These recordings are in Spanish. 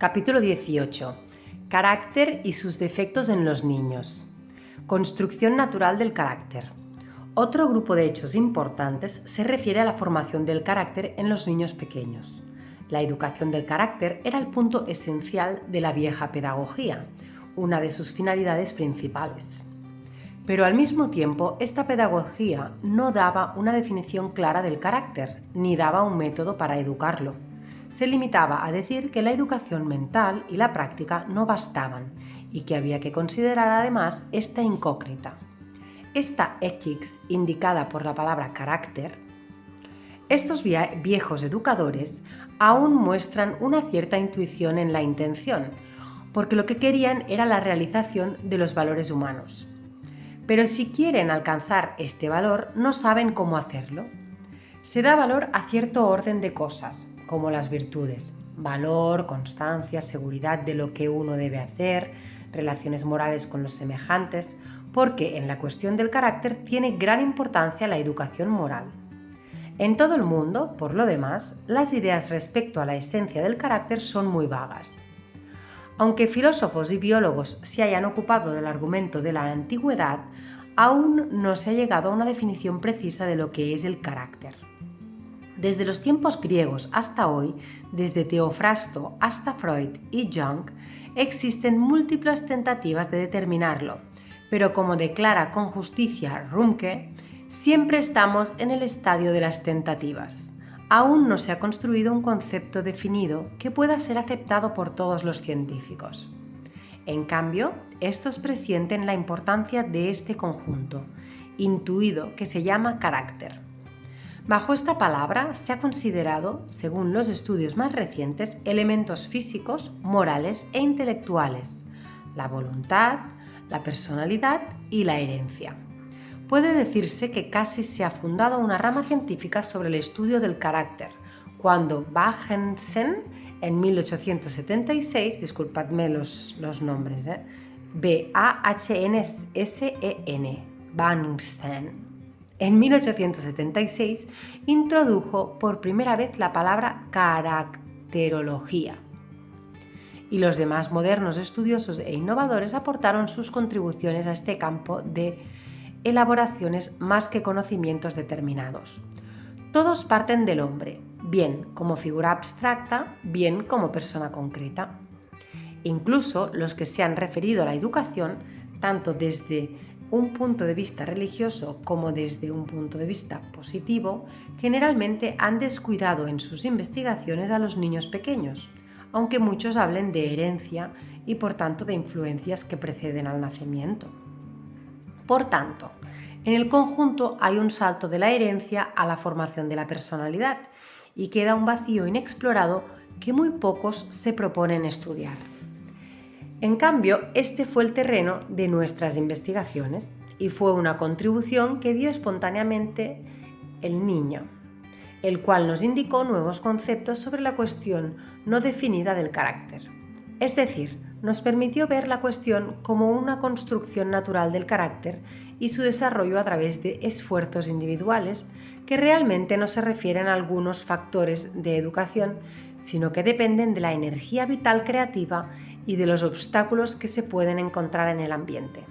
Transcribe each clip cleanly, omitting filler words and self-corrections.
Capítulo 18. Carácter y sus defectos en los niños. Construcción natural del carácter. Otro grupo de hechos importantes se refiere a la formación del carácter en los niños pequeños. La educación del carácter era el punto esencial de la vieja pedagogía, una de sus finalidades principales. Pero al mismo tiempo, esta pedagogía no daba una definición clara del carácter, ni daba un método para educarlo. Se limitaba a decir que la educación mental y la práctica no bastaban y que había que considerar además esta incógnita. Esta X, indicada por la palabra carácter, estos viejos educadores aún muestran una cierta intuición en la intención, porque lo que querían era la realización de los valores humanos. Pero si quieren alcanzar este valor, no saben cómo hacerlo. Se da valor a cierto orden de cosas, como las virtudes: valor, constancia, seguridad de lo que uno debe hacer, relaciones morales con los semejantes, porque en la cuestión del carácter tiene gran importancia la educación moral. En todo el mundo, por lo demás, las ideas respecto a la esencia del carácter son muy vagas. Aunque filósofos y biólogos se hayan ocupado del argumento de la antigüedad, aún no se ha llegado a una definición precisa de lo que es el carácter. Desde los tiempos griegos hasta hoy, desde Teofrasto hasta Freud y Jung, existen múltiples tentativas de determinarlo, pero como declara con justicia Rumke, siempre estamos en el estadio de las tentativas. Aún no se ha construido un concepto definido que pueda ser aceptado por todos los científicos. En cambio, estos presienten la importancia de este conjunto, intuido, que se llama carácter. Bajo esta palabra se ha considerado, según los estudios más recientes, elementos físicos, morales e intelectuales, la voluntad, la personalidad y la herencia. Puede decirse que casi se ha fundado una rama científica sobre el estudio del carácter, cuando Bahnsen, en 1876, disculpadme los nombres, B-A-H-N-S-E-N, Bahnsen, en 1876 introdujo por primera vez la palabra caracterología. Y los demás modernos estudiosos e innovadores aportaron sus contribuciones a este campo de elaboraciones más que conocimientos determinados. Todos parten del hombre, bien como figura abstracta, bien como persona concreta. Incluso los que se han referido a la educación, tanto desde un punto de vista religioso como desde un punto de vista positivo, generalmente han descuidado en sus investigaciones a los niños pequeños, aunque muchos hablen de herencia y por tanto de influencias que preceden al nacimiento. Por tanto, en el conjunto hay un salto de la herencia a la formación de la personalidad y queda un vacío inexplorado que muy pocos se proponen estudiar. En cambio, este fue el terreno de nuestras investigaciones y fue una contribución que dio espontáneamente el niño, el cual nos indicó nuevos conceptos sobre la cuestión no definida del carácter. Es decir, nos permitió ver la cuestión como una construcción natural del carácter y su desarrollo a través de esfuerzos individuales que realmente no se refieren a algunos factores de educación, sino que dependen de la energía vital creativa y de los obstáculos que se pueden encontrar en el ambiente.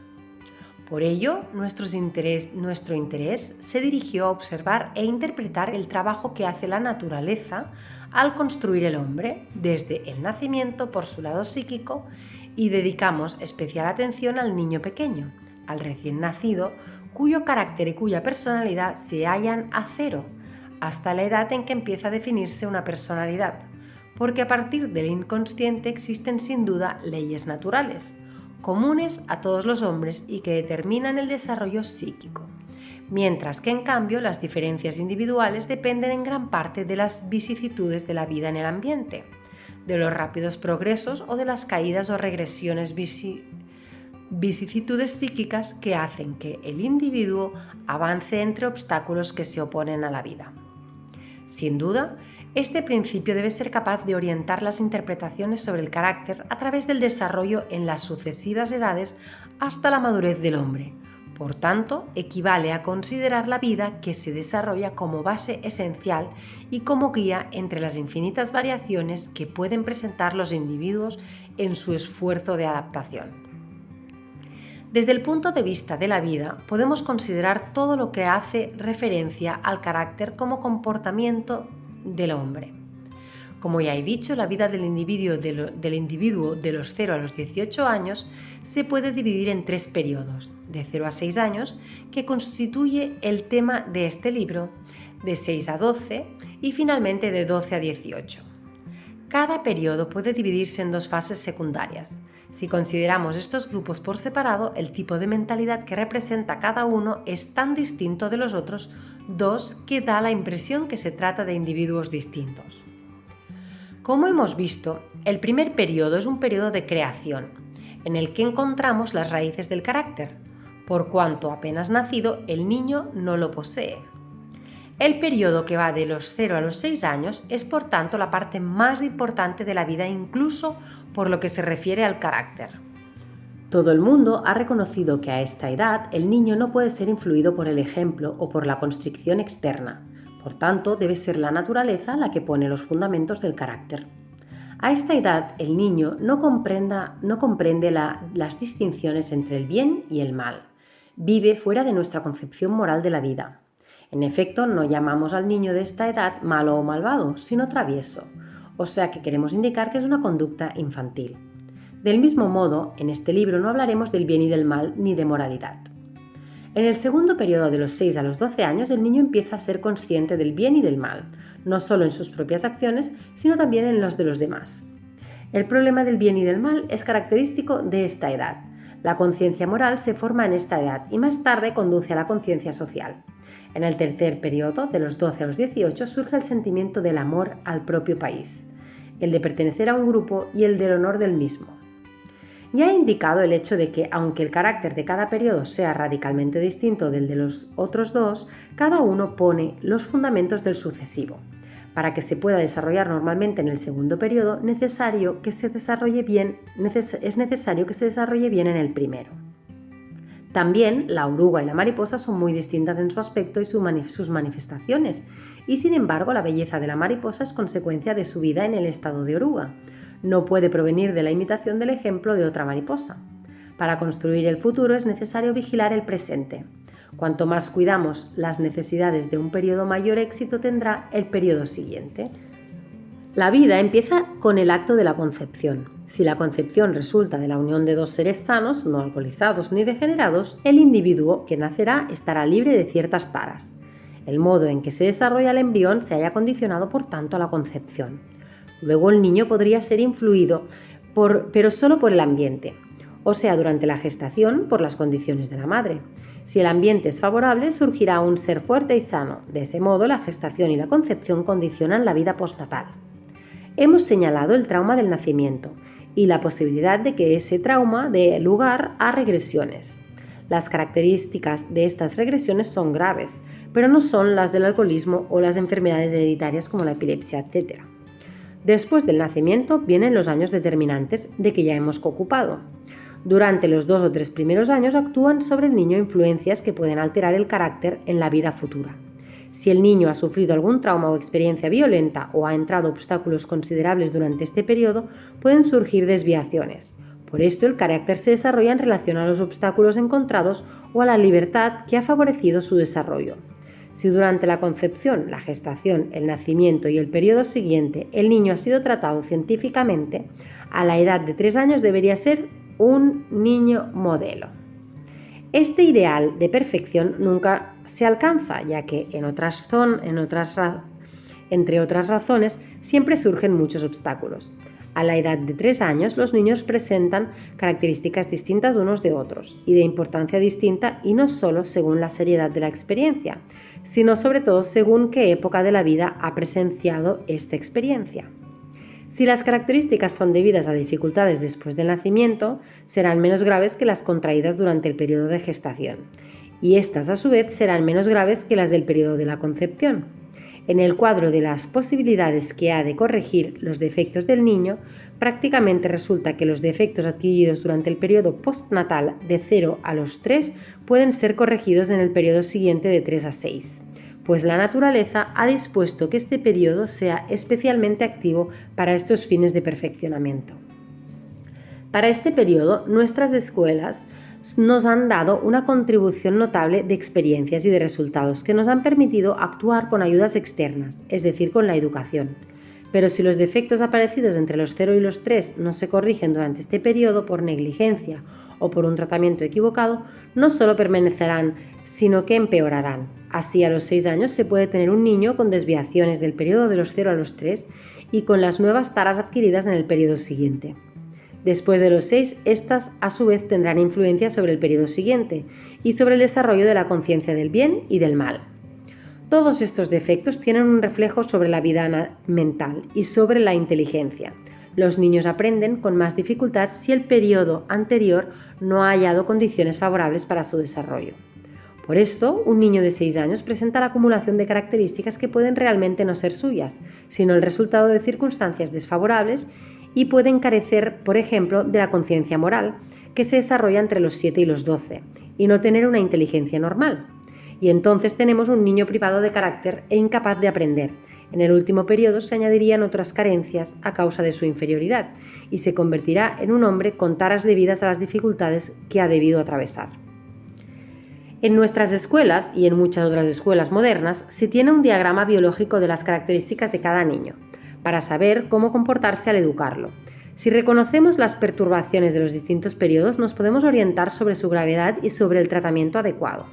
Por ello, nuestro interés se dirigió a observar e interpretar el trabajo que hace la naturaleza al construir el hombre desde el nacimiento por su lado psíquico, y dedicamos especial atención al niño pequeño, al recién nacido, cuyo carácter y cuya personalidad se hallan a cero, hasta la edad en que empieza a definirse una personalidad, porque a partir del inconsciente existen sin duda leyes naturales, comunes a todos los hombres y que determinan el desarrollo psíquico, mientras que en cambio las diferencias individuales dependen en gran parte de las vicisitudes de la vida en el ambiente, de los rápidos progresos o de las caídas o regresiones vicisitudes psíquicas que hacen que el individuo avance entre obstáculos que se oponen a la vida. Sin duda, este principio debe ser capaz de orientar las interpretaciones sobre el carácter a través del desarrollo en las sucesivas edades hasta la madurez del hombre, Por tanto, equivale a considerar la vida que se desarrolla como base esencial y como guía entre las infinitas variaciones que pueden presentar los individuos en su esfuerzo de adaptación. Desde el punto de vista de la vida, podemos considerar todo lo que hace referencia al carácter como comportamiento del hombre. Como ya he dicho, la vida del individuo de los 0 a los 18 años se puede dividir en 3 periodos, de 0 a 6 años, que constituye el tema de este libro, de 6 a 12 y finalmente de 12 a 18. Cada periodo puede dividirse en 2 fases secundarias. Si consideramos estos grupos por separado, el tipo de mentalidad que representa cada uno es tan distinto de los otros 2 que da la impresión que se trata de individuos distintos. Como hemos visto, el primer periodo es un periodo de creación, en el que encontramos las raíces del carácter, por cuanto apenas nacido el niño no lo posee. El periodo que va de los 0 a los 6 años es por tanto la parte más importante de la vida, incluso por lo que se refiere al carácter. Todo el mundo ha reconocido que a esta edad el niño no puede ser influido por el ejemplo o por la constricción externa. Por tanto, debe ser la naturaleza la que pone los fundamentos del carácter. A esta edad, el niño no comprende las distinciones entre el bien y el mal. Vive fuera de nuestra concepción moral de la vida. En efecto, no llamamos al niño de esta edad malo o malvado, sino travieso, o sea que queremos indicar que es una conducta infantil. Del mismo modo, en este libro no hablaremos del bien y del mal ni de moralidad. En el segundo periodo de los 6 a los 12 años, el niño empieza a ser consciente del bien y del mal, no solo en sus propias acciones, sino también en los de los demás. El problema del bien y del mal es característico de esta edad. La conciencia moral se forma en esta edad y más tarde conduce a la conciencia social. En el tercer periodo, de los 12 a los 18, surge el sentimiento del amor al propio país, el de pertenecer a un grupo y el del honor del mismo. Ya he indicado el hecho de que, aunque el carácter de cada periodo sea radicalmente distinto del de los otros 2, cada uno pone los fundamentos del sucesivo. Para que se pueda desarrollar normalmente en el segundo periodo, es necesario que se desarrolle bien en el primero. También la oruga y la mariposa son muy distintas en su aspecto y sus manifestaciones, y sin embargo la belleza de la mariposa es consecuencia de su vida en el estado de oruga. No puede provenir de la imitación del ejemplo de otra mariposa. Para construir el futuro es necesario vigilar el presente. Cuanto más cuidamos las necesidades de un periodo, mayor éxito tendrá el periodo siguiente. La vida empieza con el acto de la concepción. Si la concepción resulta de la unión de 2 seres sanos, no alcoholizados ni degenerados, el individuo que nacerá estará libre de ciertas taras. El modo en que se desarrolla el embrión se haya condicionado por tanto a la concepción. Luego el niño podría ser influido, pero solo por el ambiente, o sea, durante la gestación por las condiciones de la madre. Si el ambiente es favorable, surgirá un ser fuerte y sano. De ese modo, la gestación y la concepción condicionan la vida postnatal. Hemos señalado el trauma del nacimiento y la posibilidad de que ese trauma dé lugar a regresiones. Las características de estas regresiones son graves, pero no son las del alcoholismo o las enfermedades hereditarias como la epilepsia, etc. Después del nacimiento vienen los años determinantes de que ya hemos ocupado. Durante los 2 o 3 primeros años actúan sobre el niño influencias que pueden alterar el carácter en la vida futura. Si el niño ha sufrido algún trauma o experiencia violenta o ha entrado obstáculos considerables durante este periodo, pueden surgir desviaciones. Por esto, el carácter se desarrolla en relación a los obstáculos encontrados o a la libertad que ha favorecido su desarrollo. Si durante la concepción, la gestación, el nacimiento y el periodo siguiente el niño ha sido tratado científicamente, a la edad de 3 años debería ser un niño modelo. Este ideal de perfección nunca se alcanza, ya que entre otras razones siempre surgen muchos obstáculos. A la edad de 3 años los niños presentan características distintas unos de otros y de importancia distinta, y no solo según la seriedad de la experiencia, sino sobre todo según qué época de la vida ha presenciado esta experiencia. Si las características son debidas a dificultades después del nacimiento, serán menos graves que las contraídas durante el periodo de gestación, y estas a su vez serán menos graves que las del periodo de la concepción. En el cuadro de las posibilidades que ha de corregir los defectos del niño, prácticamente resulta que los defectos adquiridos durante el periodo postnatal de 0 a los 3 pueden ser corregidos en el periodo siguiente de 3 a 6, pues la naturaleza ha dispuesto que este periodo sea especialmente activo para estos fines de perfeccionamiento. Para este periodo, nuestras escuelas nos han dado una contribución notable de experiencias y de resultados que nos han permitido actuar con ayudas externas, es decir, con la educación. Pero si los defectos aparecidos entre los 0 y los 3 no se corrigen durante este periodo por negligencia o por un tratamiento equivocado, no solo permanecerán, sino que empeorarán. Así, a los 6 años se puede tener un niño con desviaciones del periodo de los 0 a los 3 y con las nuevas taras adquiridas en el periodo siguiente. Después de los 6, estas a su vez tendrán influencia sobre el periodo siguiente y sobre el desarrollo de la conciencia del bien y del mal. Todos estos defectos tienen un reflejo sobre la vida mental y sobre la inteligencia. Los niños aprenden con más dificultad si el periodo anterior no ha hallado condiciones favorables para su desarrollo. Por esto, un niño de 6 años presenta la acumulación de características que pueden realmente no ser suyas, sino el resultado de circunstancias desfavorables y pueden carecer, por ejemplo, de la conciencia moral, que se desarrolla entre los 7 y los 12, y no tener una inteligencia normal. Y entonces tenemos un niño privado de carácter e incapaz de aprender. En el último periodo se añadirían otras carencias a causa de su inferioridad, y se convertirá en un hombre con taras debidas a las dificultades que ha debido atravesar. En nuestras escuelas y en muchas otras escuelas modernas se tiene un diagrama biológico de las características de cada niño, para saber cómo comportarse al educarlo. Si reconocemos las perturbaciones de los distintos periodos, nos podemos orientar sobre su gravedad y sobre el tratamiento adecuado.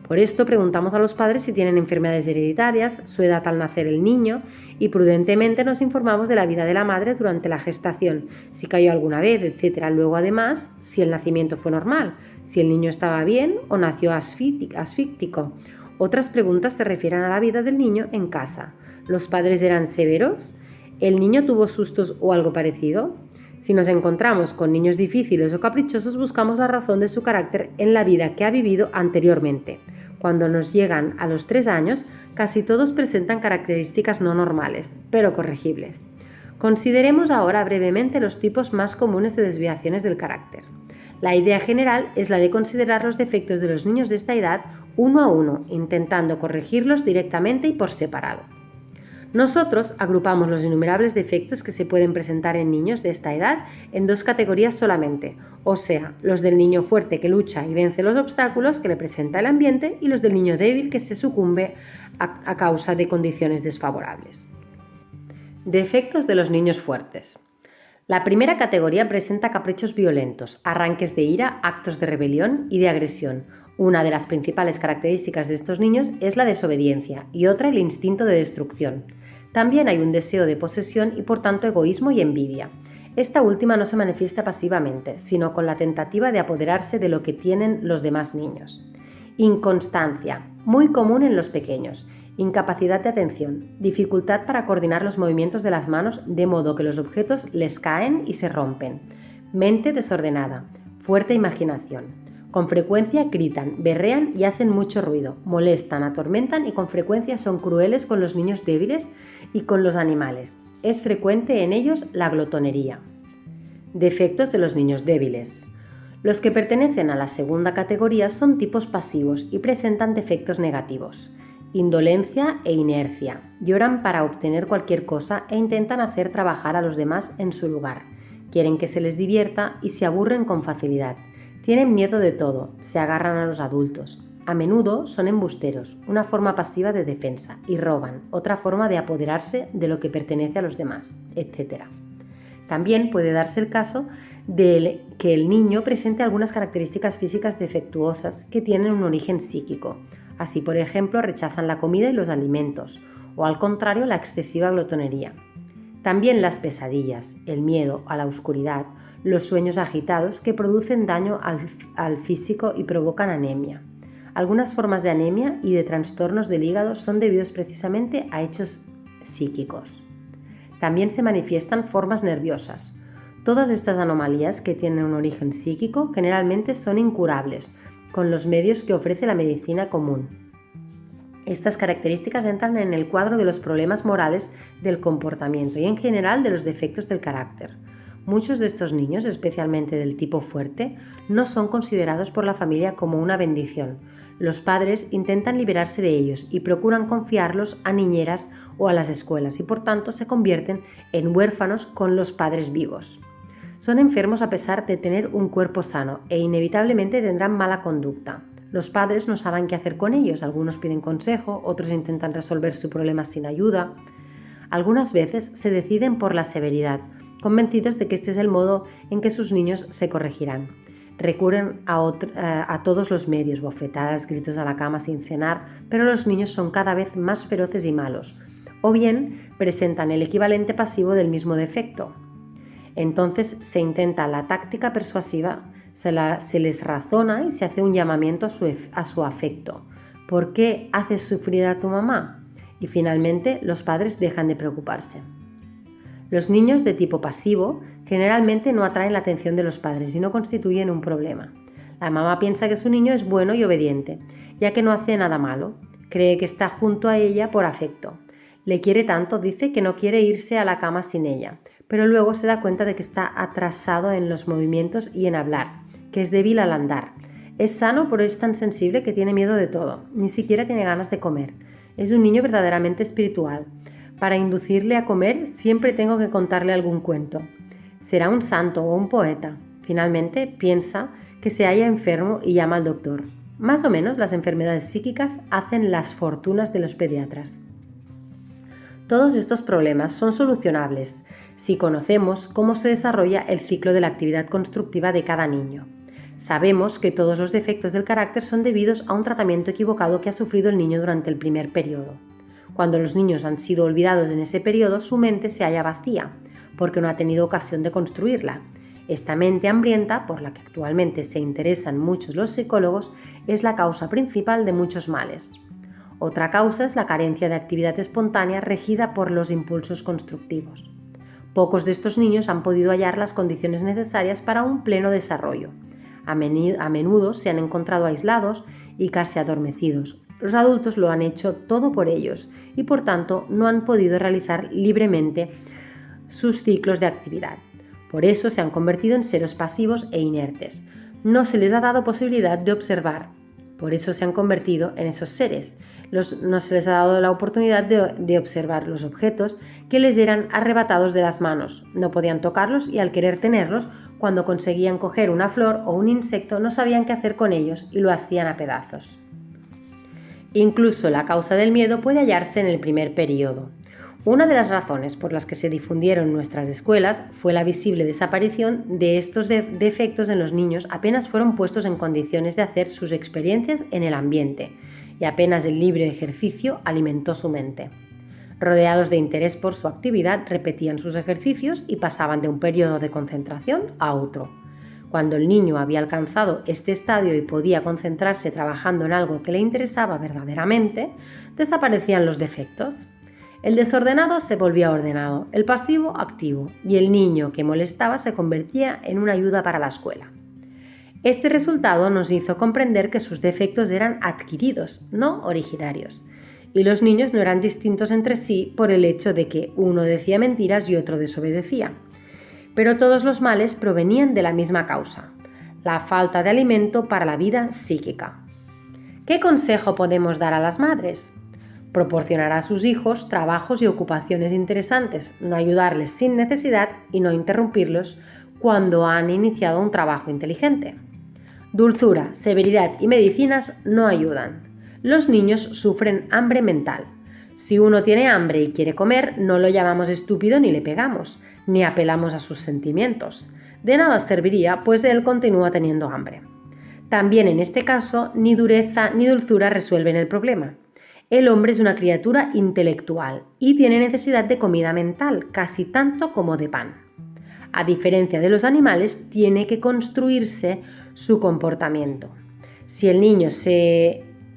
Por esto preguntamos a los padres si tienen enfermedades hereditarias, su edad al nacer el niño y prudentemente nos informamos de la vida de la madre durante la gestación, si cayó alguna vez, etc. Luego además, si el nacimiento fue normal, si el niño estaba bien o nació asfíctico. Otras preguntas se refieren a la vida del niño en casa. ¿Los padres eran severos? ¿El niño tuvo sustos o algo parecido? Si nos encontramos con niños difíciles o caprichosos, buscamos la razón de su carácter en la vida que ha vivido anteriormente. Cuando nos llegan a los 3 años, casi todos presentan características no normales, pero corregibles. Consideremos ahora brevemente los tipos más comunes de desviaciones del carácter. La idea general es la de considerar los defectos de los niños de esta edad uno a uno, intentando corregirlos directamente y por separado. Nosotros agrupamos los innumerables defectos que se pueden presentar en niños de esta edad en 2 categorías solamente, o sea, los del niño fuerte que lucha y vence los obstáculos que le presenta el ambiente y los del niño débil que se sucumbe a causa de condiciones desfavorables. Defectos de los niños fuertes. La primera categoría presenta caprichos violentos, arranques de ira, actos de rebelión y de agresión. Una de las principales características de estos niños es la desobediencia y otra el instinto de destrucción. También hay un deseo de posesión y por tanto egoísmo y envidia. Esta última no se manifiesta pasivamente, sino con la tentativa de apoderarse de lo que tienen los demás niños. Inconstancia, muy común en los pequeños. Incapacidad de atención, dificultad para coordinar los movimientos de las manos de modo que los objetos les caen y se rompen. Mente desordenada, fuerte imaginación. Con frecuencia gritan, berrean y hacen mucho ruido, molestan, atormentan y con frecuencia son crueles con los niños débiles y con los animales. Es frecuente en ellos la glotonería. Defectos de los niños débiles. Los que pertenecen a la segunda categoría son tipos pasivos y presentan defectos negativos. Indolencia e inercia. Lloran para obtener cualquier cosa e intentan hacer trabajar a los demás en su lugar. Quieren que se les divierta y se aburren con facilidad. Tienen miedo de todo, se agarran a los adultos. A menudo son embusteros, una forma pasiva de defensa, y roban, otra forma de apoderarse de lo que pertenece a los demás, etc. También puede darse el caso de que el niño presente algunas características físicas defectuosas que tienen un origen psíquico. Así, por ejemplo, rechazan la comida y los alimentos, o al contrario, la excesiva glotonería. También las pesadillas, el miedo a la oscuridad, los sueños agitados que producen daño al físico y provocan anemia. Algunas formas de anemia y de trastornos del hígado son debidos precisamente a hechos psíquicos. También se manifiestan formas nerviosas. Todas estas anomalías que tienen un origen psíquico generalmente son incurables con los medios que ofrece la medicina común. Estas características entran en el cuadro de los problemas morales del comportamiento y en general de los defectos del carácter. Muchos de estos niños, especialmente del tipo fuerte, no son considerados por la familia como una bendición. Los padres intentan liberarse de ellos y procuran confiarlos a niñeras o a las escuelas y por tanto se convierten en huérfanos con los padres vivos. Son enfermos a pesar de tener un cuerpo sano e inevitablemente tendrán mala conducta. Los padres no saben qué hacer con ellos, algunos piden consejo, otros intentan resolver su problema sin ayuda. Algunas veces se deciden por la severidad, convencidos de que este es el modo en que sus niños se corregirán. Recurren a todos los medios, bofetadas, gritos a la cama sin cenar, pero los niños son cada vez más feroces y malos, o bien presentan el equivalente pasivo del mismo defecto. Entonces se intenta la táctica persuasiva, se les razona y se hace un llamamiento a su afecto. ¿Por qué haces sufrir a tu mamá? Y finalmente los padres dejan de preocuparse. Los niños de tipo pasivo generalmente no atraen la atención de los padres y no constituyen un problema. La mamá piensa que su niño es bueno y obediente, ya que no hace nada malo. Cree que está junto a ella por afecto. Le quiere tanto, dice, que no quiere irse a la cama sin ella, pero luego se da cuenta de que está atrasado en los movimientos y en hablar, que es débil al andar. Es sano, pero es tan sensible que tiene miedo de todo, ni siquiera tiene ganas de comer. Es un niño verdaderamente espiritual. Para inducirle a comer siempre tengo que contarle algún cuento. Será un santo o un poeta. Finalmente piensa que se halla enfermo y llama al doctor. Más o menos las enfermedades psíquicas hacen las fortunas de los pediatras. Todos estos problemas son solucionables si conocemos cómo se desarrolla el ciclo de la actividad constructiva de cada niño. Sabemos que todos los defectos del carácter son debidos a un tratamiento equivocado que ha sufrido el niño durante el primer periodo. Cuando los niños han sido olvidados en ese periodo, su mente se halla vacía, porque no ha tenido ocasión de construirla. Esta mente hambrienta, por la que actualmente se interesan muchos los psicólogos, es la causa principal de muchos males. Otra causa es la carencia de actividad espontánea regida por los impulsos constructivos. Pocos de estos niños han podido hallar las condiciones necesarias para un pleno desarrollo. A menudo se han encontrado aislados y casi adormecidos. Los adultos lo han hecho todo por ellos y por tanto no han podido realizar libremente sus ciclos de actividad. Por eso se han convertido en seres pasivos e inertes. No se les ha dado posibilidad de observar. Por eso se han convertido en esos seres. No se les ha dado la oportunidad de observar los objetos que les eran arrebatados de las manos. No podían tocarlos y al querer tenerlos, cuando conseguían coger una flor o un insecto, no sabían qué hacer con ellos y lo hacían a pedazos. Incluso la causa del miedo puede hallarse en el primer periodo. Una de las razones por las que se difundieron nuestras escuelas fue la visible desaparición de estos defectos en los niños apenas fueron puestos en condiciones de hacer sus experiencias en el ambiente y apenas el libre ejercicio alimentó su mente. Rodeados de interés por su actividad, repetían sus ejercicios y pasaban de un periodo de concentración a otro. Cuando el niño había alcanzado este estadio y podía concentrarse trabajando en algo que le interesaba verdaderamente, desaparecían los defectos. El desordenado se volvía ordenado, el pasivo activo y el niño que molestaba se convertía en una ayuda para la escuela. Este resultado nos hizo comprender que sus defectos eran adquiridos, no originarios, y los niños no eran distintos entre sí por el hecho de que uno decía mentiras y otro desobedecía. Pero todos los males provenían de la misma causa, la falta de alimento para la vida psíquica. ¿Qué consejo podemos dar a las madres? Proporcionar a sus hijos trabajos y ocupaciones interesantes, no ayudarles sin necesidad y no interrumpirlos cuando han iniciado un trabajo inteligente. Dulzura, severidad y medicinas no ayudan. Los niños sufren hambre mental. Si uno tiene hambre y quiere comer, no lo llamamos estúpido ni le pegamos, ni apelamos a sus sentimientos. De nada serviría, pues él continúa teniendo hambre. También en este caso, ni dureza ni dulzura resuelven el problema. El hombre es una criatura intelectual y tiene necesidad de comida mental, casi tanto como de pan. A diferencia de los animales, tiene que construirse su comportamiento. Si el niño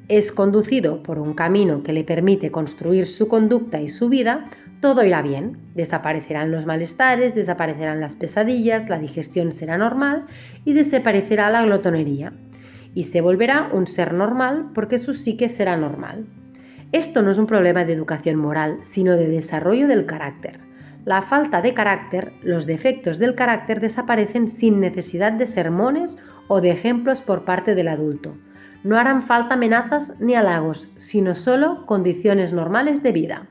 es conducido por un camino que le permite construir su conducta y su vida, todo irá bien. Desaparecerán los malestares, desaparecerán las pesadillas, la digestión será normal y desaparecerá la glotonería. Y se volverá un ser normal porque su psique será normal. Esto no es un problema de educación moral, sino de desarrollo del carácter. La falta de carácter, los defectos del carácter desaparecen sin necesidad de sermones o de ejemplos por parte del adulto. No harán falta amenazas ni halagos, sino solo condiciones normales de vida.